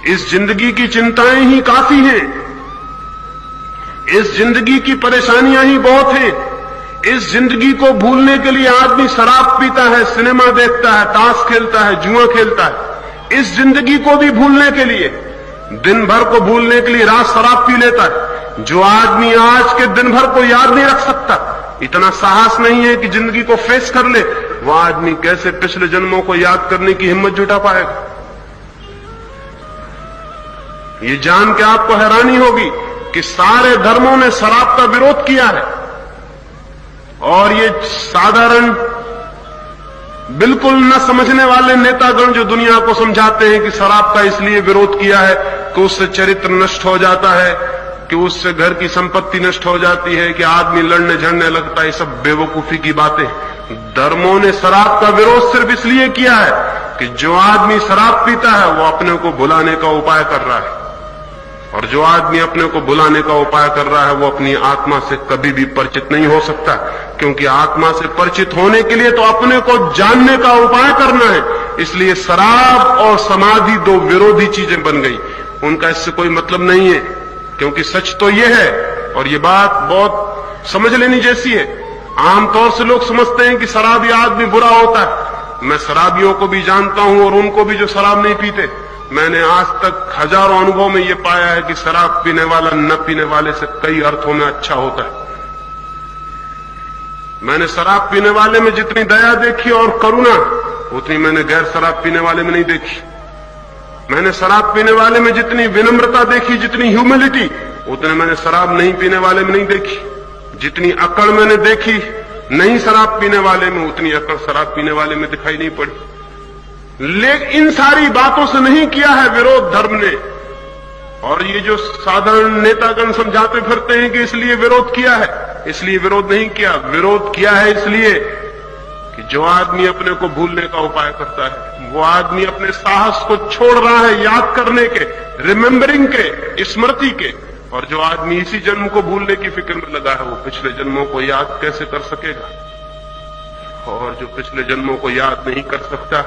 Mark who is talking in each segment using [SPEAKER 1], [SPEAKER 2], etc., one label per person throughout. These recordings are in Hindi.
[SPEAKER 1] इस जिंदगी की चिंताएं ही काफी हैं, इस जिंदगी की परेशानियां ही बहुत हैं। इस जिंदगी को भूलने के लिए आदमी शराब पीता है, सिनेमा देखता है, ताश खेलता है, जुआ खेलता है। इस जिंदगी को भी भूलने के लिए, दिन भर को भूलने के लिए रात शराब पी लेता है। जो आदमी आज के दिन भर को याद नहीं रख सकता, इतना साहस नहीं है कि जिंदगी को फेस कर ले, वह आदमी कैसे पिछले जन्मों को याद करने की हिम्मत जुटा पाएगा? ये जान के आपको हैरानी होगी कि सारे धर्मों ने शराब का विरोध किया है, और ये साधारण बिल्कुल न समझने वाले नेतागण जो दुनिया को समझाते हैं कि शराब का इसलिए विरोध किया है कि उससे चरित्र नष्ट हो जाता है, कि उससे घर की संपत्ति नष्ट हो जाती है, कि आदमी लड़ने झड़ने लगता है, ये सब बेवकूफी की बातें। धर्मों ने शराब का विरोध सिर्फ इसलिए किया है कि जो आदमी शराब पीता है वो अपने को भुलाने का उपाय कर रहा है, और जो आदमी अपने को भुलाने का उपाय कर रहा है वो अपनी आत्मा से कभी भी परिचित नहीं हो सकता, क्योंकि आत्मा से परिचित होने के लिए तो अपने को जानने का उपाय करना है। इसलिए शराब और समाधि दो विरोधी चीजें बन गई, उनका इससे कोई मतलब नहीं है, क्योंकि सच तो यह है, और ये बात बहुत समझ लेनी जैसी है। आमतौर से लोग समझते हैं कि शराबी आदमी बुरा होता है। मैं शराबियों को भी जानता हूं और उनको भी जो शराब नहीं पीते। मैंने आज तक हजारों अनुभव में ये पाया है कि शराब पीने वाला न पीने वाले से कई अर्थों में अच्छा होता है। मैंने शराब पीने वाले में जितनी दया देखी और करुणा, उतनी मैंने गैर शराब पीने वाले में नहीं देखी। मैंने शराब पीने वाले में जितनी विनम्रता देखी, जितनी ह्यूमिलिटी, उतने मैंने शराब नहीं पीने वाले में नहीं देखी। जितनी अकड़ मैंने देखी नहीं शराब पीने वाले में, उतनी अकड़ शराब पीने वाले में दिखाई नहीं पड़ी। लेकिन इन सारी बातों से नहीं किया है विरोध धर्म ने, और ये जो साधारण नेतागण समझाते फिरते हैं कि इसलिए विरोध किया है, इसलिए विरोध नहीं किया। विरोध किया है इसलिए कि जो आदमी अपने को भूलने का उपाय करता है, वो आदमी अपने साहस को छोड़ रहा है याद करने के, रिमेंबरिंग के, स्मृति के। और जो आदमी इसी जन्म को भूलने की फिक्र में लगा है, वो पिछले जन्मों को याद कैसे कर सकेगा? और जो पिछले जन्मों को याद नहीं कर सकता,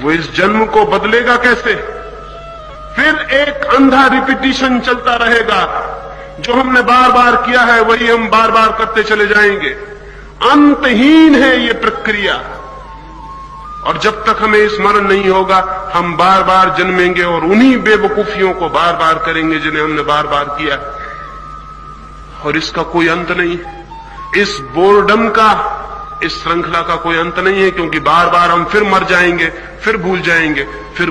[SPEAKER 1] वो इस जन्म को बदलेगा कैसे? फिर एक अंधा रिपीटिशन चलता रहेगा। जो हमने बार बार किया है वही हम बार बार करते चले जाएंगे। अंतहीन है ये प्रक्रिया, और जब तक हमें स्मरण नहीं होगा हम बार बार जन्मेंगे और उन्हीं बेवकूफियों को बार बार करेंगे जिन्हें हमने बार बार किया, और इसका कोई अंत नहीं। इस बोर्डम का, इस श्रृंखला का कोई अंत नहीं है, क्योंकि बार बार हम फिर मर जाएंगे, फिर भूल जाएंगे, फिर